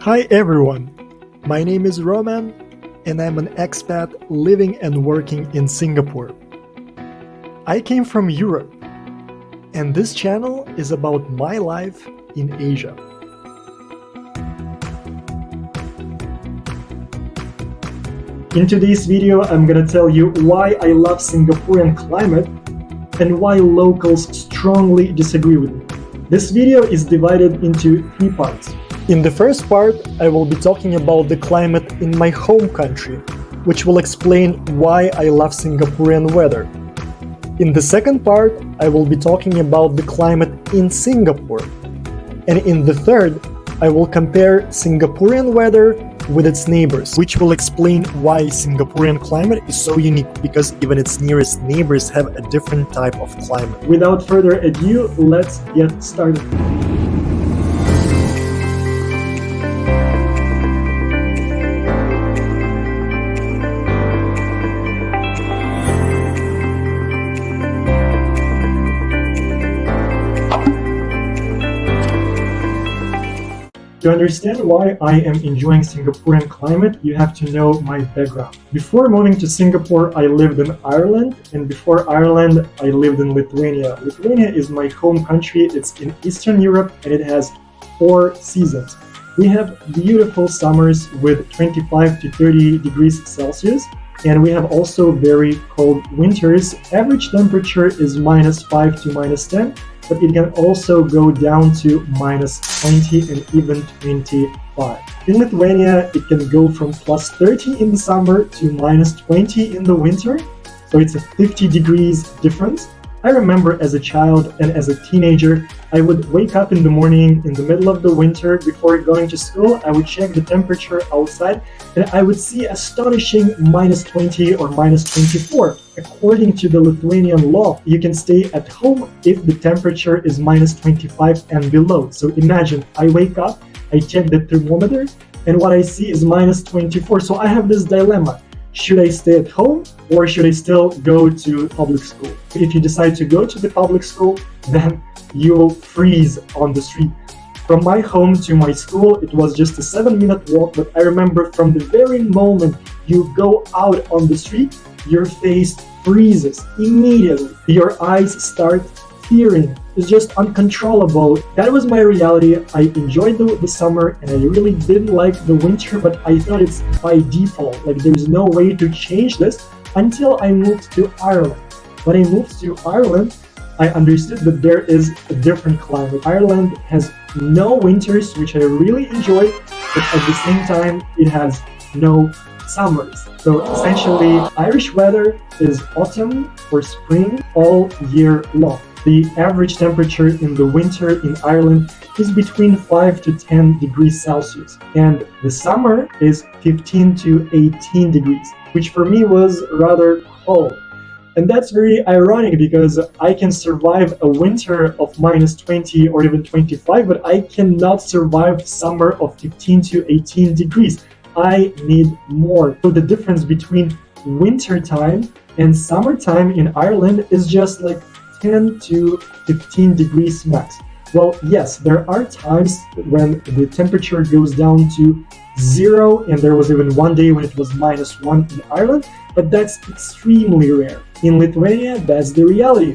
Hi everyone, my name is Roman and I'm an expat living and working in Singapore. I came from Europe and this channel is about my life in Asia. In today's video, I'm gonna tell you why I love Singaporean climate and why locals strongly disagree with me. This video is divided into 3 parts. In the first part, I will be talking about the climate in my home country, which will explain why I love Singaporean weather. In the second part, I will be talking about the climate in Singapore. And in the third, I will compare Singaporean weather with its neighbors, which will explain why Singaporean climate is so unique because even its nearest neighbors have a different type of climate. Without further ado, let's get started. To understand why I am enjoying Singaporean climate, you have to know my background. Before moving to Singapore, I lived in Ireland, and before Ireland, I lived in Lithuania. Lithuania is my home country. It's in Eastern Europe, and it has 4 seasons. We have beautiful summers with 25 to 30 degrees Celsius, and we have also very cold winters. Average temperature is -5 to -10. But it can also go down to -20 and even 25. In Lithuania, it can go from +30 in the summer to -20 in the winter, so it's a 50 degrees difference. I remember as a child and as a teenager, I would wake up in the morning in the middle of the winter before going to school. I would check the temperature outside and I would see astonishing -20 or -24. According to the Lithuanian law, you can stay at home if the temperature is -25 and below. So imagine, I wake up, I check the thermometer, and what I see is -24. So I have this dilemma. Should I stay at home or should I still go to public school? If you decide to go to the public school, then you will freeze on the street. From my home to my school, it was just a 7-minute walk, but I remember from the very moment you go out on the street, your face freezes immediately. Your eyes start tearing. It's just uncontrollable. That was my reality. I enjoyed the summer and I really didn't like the winter, but I thought it's by default. Like there's no way to change this until I moved to Ireland. When I moved to Ireland, I understood that there is a different climate. Ireland has no winters, which I really enjoyed, but at the same time, it has no summers. So essentially, Irish weather is autumn or spring all year long. The average temperature in the winter in Ireland is between 5 to 10 degrees Celsius, and the summer is 15 to 18 degrees, which for me was rather cold. And that's very ironic because I can survive a winter of -20 or even 25, but I cannot survive summer of 15 to 18 degrees. I need more. So the difference between winter time and summertime in Ireland is just like 10 to 15 degrees max. Well, yes, there are times when the temperature goes down to 0, and there was even one day when it was -1 in Ireland, but that's extremely rare. In Lithuania, that's the reality.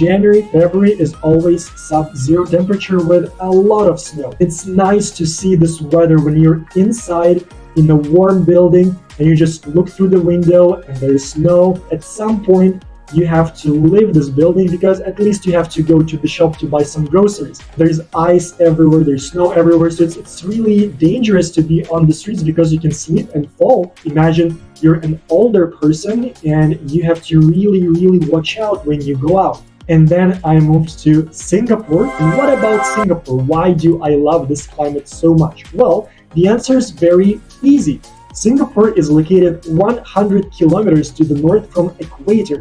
January, February is always sub-0 temperature with a lot of snow. It's nice to see this weather when you're inside in a warm building and you just look through the window and there's snow. At some point, you have to leave this building because at least you have to go to the shop to buy some groceries. There's ice everywhere, there's snow everywhere, so it's really dangerous to be on the streets because you can slip and fall. Imagine you're an older person and you have to really watch out when you go out. And then I moved to Singapore. And what about Singapore? Why do I love this climate so much? Well, the answer is very easy. Singapore is located 100 kilometers to the north from equator,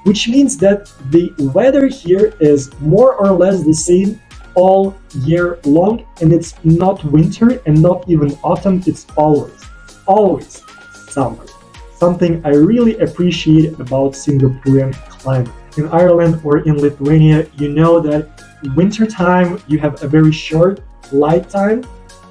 which means that the weather here is more or less the same all year long, and it's not winter and not even autumn, it's always summer. Something I really appreciate about Singaporean climate. In Ireland or in Lithuania, you know that winter time you have a very short light time,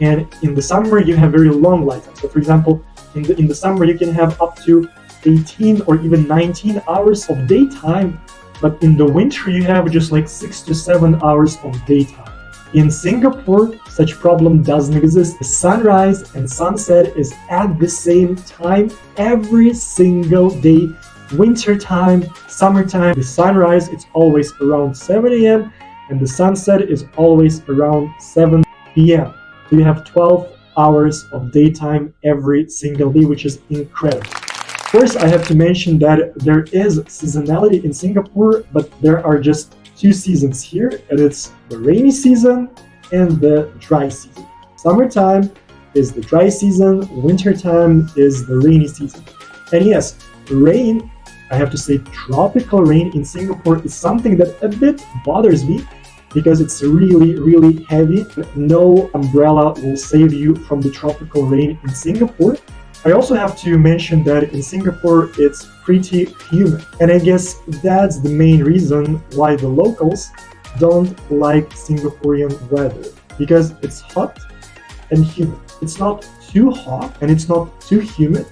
And in the summer, you have very long light time. So for example, in the summer, you can have up to 18 or even 19 hours of daytime, but in the winter, you have just like 6 to 7 hours of daytime. In Singapore, such problem doesn't exist. The sunrise and sunset is at the same time every single day. Winter time, summertime, the sunrise it's always around 7 a.m. and the sunset is always around 7 p.m. So you have 12 hours of daytime every single day, which is incredible. First, I have to mention that there is seasonality in Singapore, but there are just two seasons here, and it's the rainy season and the dry season. Summertime is the dry season, wintertime is the rainy season. And yes, rain, I have to say tropical rain in Singapore is something that a bit bothers me because it's really, really heavy. No umbrella will save you from the tropical rain in Singapore. I also have to mention that in Singapore, it's pretty humid. And I guess that's the main reason why the locals don't like Singaporean weather, because it's hot and humid. It's not too hot and it's not too humid.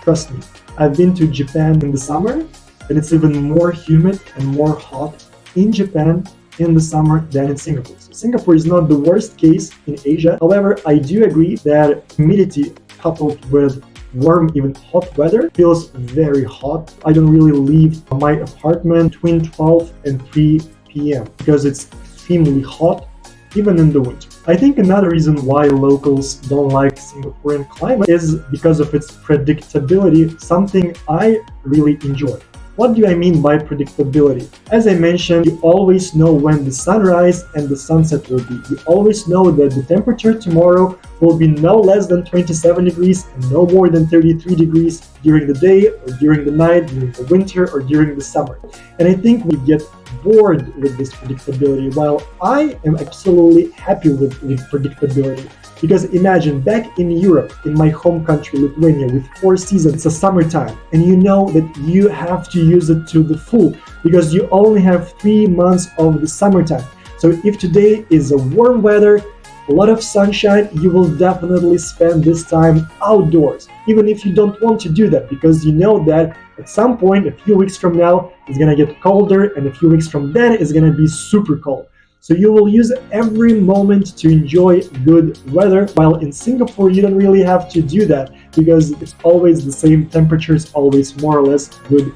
Trust me, I've been to Japan in the summer and it's even more humid and more hot in Japan in the summer than in Singapore. So Singapore is not the worst case in Asia. However, I do agree that humidity coupled with warm, even hot weather feels very hot. I don't really leave my apartment between 12 and 3 p.m. because it's extremely hot, even in the winter. I think another reason why locals don't like Singaporean climate is because of its predictability, something I really enjoy. What do I mean by predictability? As I mentioned, you always know when the sunrise and the sunset will be. You always know that the temperature tomorrow will be no less than 27 degrees and no more than 33 degrees during the day or during the night, during the winter or during the summer. And I think we get bored with this predictability, while I am absolutely happy with predictability. Because imagine back in Europe, in my home country, Lithuania, with 4 seasons, it's a summertime, and you know that you have to use it to the full because you only have 3 months of the summertime. So if today is a warm weather, a lot of sunshine, you will definitely spend this time outdoors, even if you don't want to do that, because you know that at some point, a few weeks from now, it's gonna get colder, and a few weeks from then, it's gonna be super cold. So you will use every moment to enjoy good weather, while in Singapore, you don't really have to do that because it's always the same temperatures, always more or less good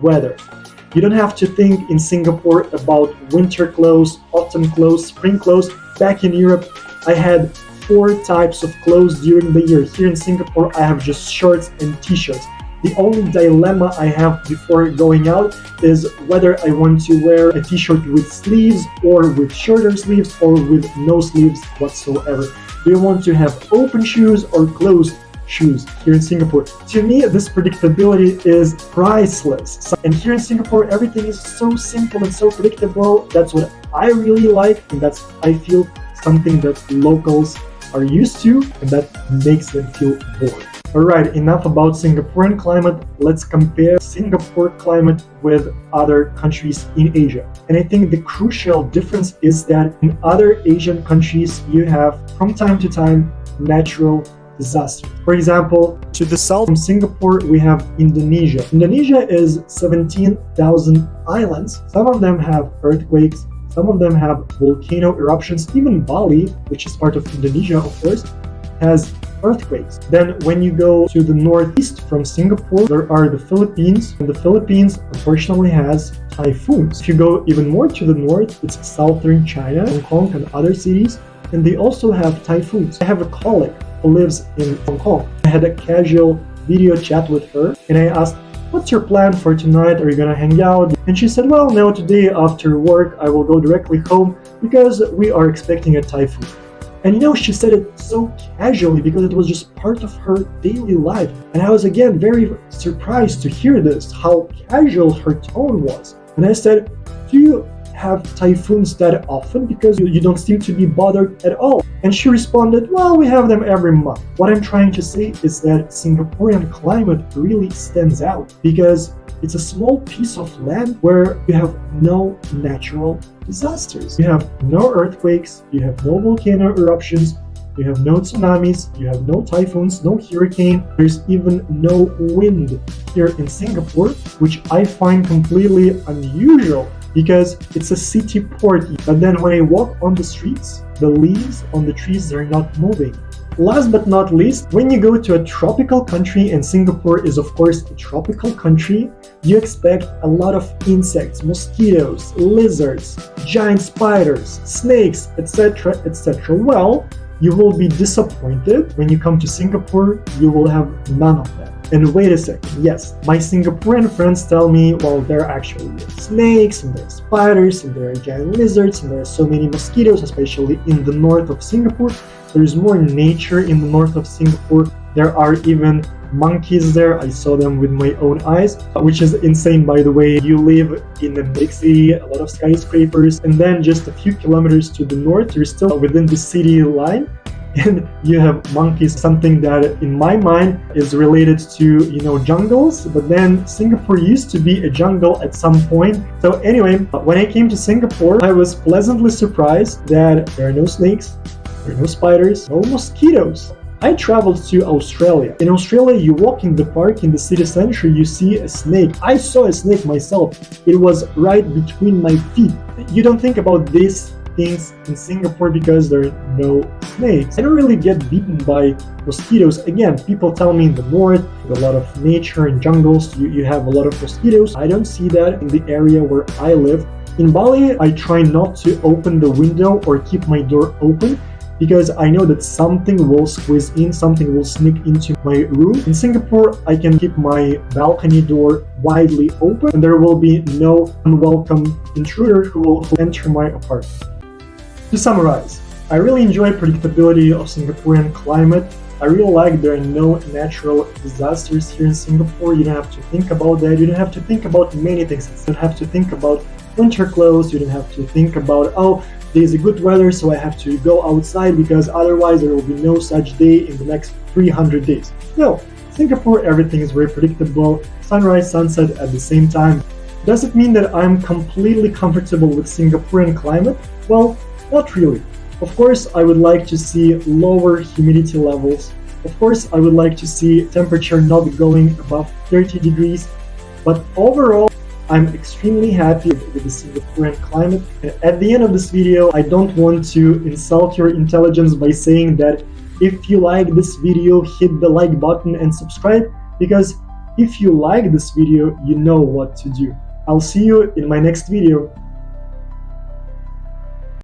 weather. You don't have to think in Singapore about winter clothes, autumn clothes, spring clothes. Back in Europe, I had 4 types of clothes during the year. Here in Singapore, I have just shorts and t-shirts. The only dilemma I have before going out is whether I want to wear a t-shirt with sleeves or with shorter sleeves or with no sleeves whatsoever. Do you want to have open shoes or closed shoes here in Singapore? To me, this predictability is priceless. And here in Singapore, everything is so simple and so predictable. That's what I really like, and that's, I feel, something that locals are used to, and that makes them feel bored. Alright, enough about Singaporean climate. Let's compare Singapore climate with other countries in Asia. And I think the crucial difference is that in other Asian countries, you have from time to time natural disasters. For example, to the south from Singapore, we have Indonesia. Indonesia is 17,000 islands. Some of them have earthquakes, some of them have volcano eruptions. Even Bali, which is part of Indonesia, of course, has earthquakes. Then when you go to the northeast from Singapore, there are the Philippines, and the Philippines unfortunately has typhoons. If you go even more to the north, it's southern China, Hong Kong and other cities, and they also have typhoons. I have a colleague who lives in Hong Kong. I had a casual video chat with her and I asked, what's your plan for tonight? Are you gonna hang out? And she said, well, no, today after work I will go directly home because we are expecting a typhoon. And you know, she said it so casually because it was just part of her daily life. And I was again very surprised to hear this, how casual her tone was. And I said, do you have typhoons that often? Because you don't seem to be bothered at all. And she responded, well, we have them every month. What I'm trying to say is that Singaporean climate really stands out because it's a small piece of land where you have no natural disasters. You have no earthquakes, you have no volcano eruptions, you have no tsunamis, you have no typhoons, no hurricane, there's even no wind here in Singapore, which I find completely unusual because it's a city port. But then when I walk on the streets, the leaves on the trees, they're not moving. Last but not least, when you go to a tropical country, and Singapore is of course a tropical country, you expect a lot of insects, mosquitoes, lizards, giant spiders, snakes, etc., etc. Well, you will be disappointed. When you come to Singapore, you will have none of that. And wait a second, yes, my Singaporean friends tell me, well, there are actually snakes, and there are spiders, and there are giant lizards, and there are so many mosquitoes, especially in the north of Singapore. There's more nature in the north of Singapore. There are even monkeys there. I saw them with my own eyes, which is insane, by the way. You live in a big city, a lot of skyscrapers, and then just a few kilometers to the north, you're still within the city line, and you have monkeys, something that in my mind is related to, jungles. But then Singapore used to be a jungle at some point. So anyway, when I came to Singapore, I was pleasantly surprised that there are no snakes, there are no spiders, no mosquitoes. I traveled to Australia. In Australia, you walk in the park in the city center, you see a snake. I saw a snake myself. It was right between my feet. You don't think about these things in Singapore because there are no snakes. I don't really get bitten by mosquitoes. Again, people tell me in the north, with a lot of nature and jungles, you have a lot of mosquitoes. I don't see that in the area where I live. In Bali, I try not to open the window or keep my door open, because I know that something will squeeze in, something will sneak into my room. In Singapore, I can keep my balcony door widely open, and there will be no unwelcome intruder who will enter my apartment. To summarize, I really enjoy predictability of Singaporean climate. I really like there are no natural disasters here in Singapore. You don't have to think about that. You don't have to think about many things. You don't have to think about winter clothes. You don't have to think about, there's a good weather, so I have to go outside because otherwise there will be no such day in the next 300 days. No, Singapore, everything is very predictable. Sunrise, sunset at the same time. Does it mean that I'm completely comfortable with Singaporean climate? Well, not really. Of course, I would like to see lower humidity levels. Of course, I would like to see temperature not going above 30 degrees. But overall, I'm extremely happy with the Singaporean climate. At the end of this video, I don't want to insult your intelligence by saying that if you like this video, hit the like button and subscribe, because if you like this video, you know what to do. I'll see you in my next video.